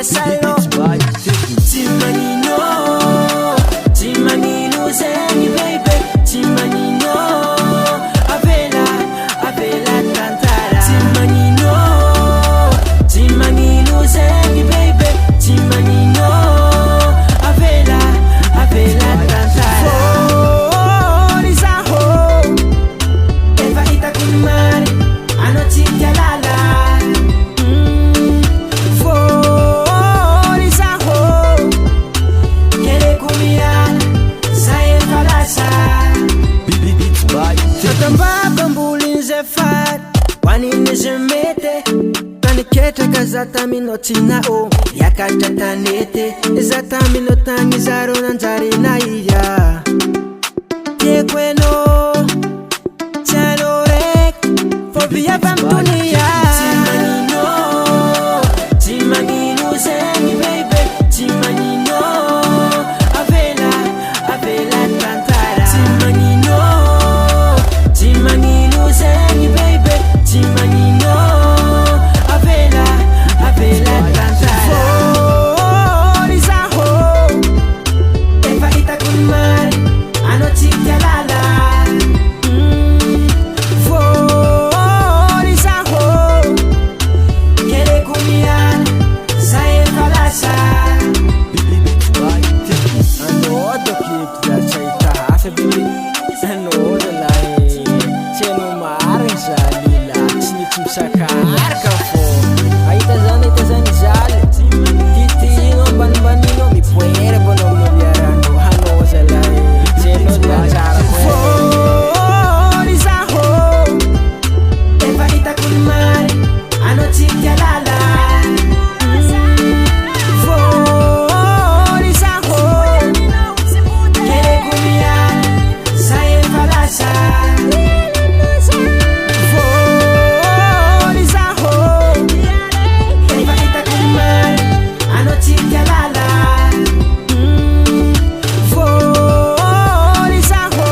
salo Timanino zengi baby Timanino Avela tantara Timanino zengi baby Timanino Avela tantara Fori zaho Eva ita kunmari Anoti galala Fori zaho Kere kumiana Zae falasa Tatambaba mbulin zefat Wanine zemete Taniketa kazata minotina o Yakatatanete Zata minotani zaro nanzari na iya Yekweno Chanorek Fobia bam dunia Timanino zengi baby Timanino Avela tantara Timanino zengi baby Timanino Avela tantara Fori zaho Eva ita kunmari Anoti galala Fori zaho Kere kumiana Zae falasa Ano oto kip da chaita hafe bibi Ano oto lahi Cheno maarang zalila Chini tumsakar kafo Aita zani zali Titino banbanino Mi puere bono mi biarano Ano zalai Cheno da chara Fori zaho Eva ita kunmari Ano chigalala Fori zaho Kere kumiana Zae falasa Fori zaho Eva ita kunmari Ano chigalala Fori zaho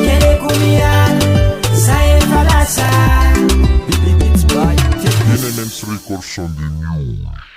Kere kumiana Zae falasa NNM's records on the news.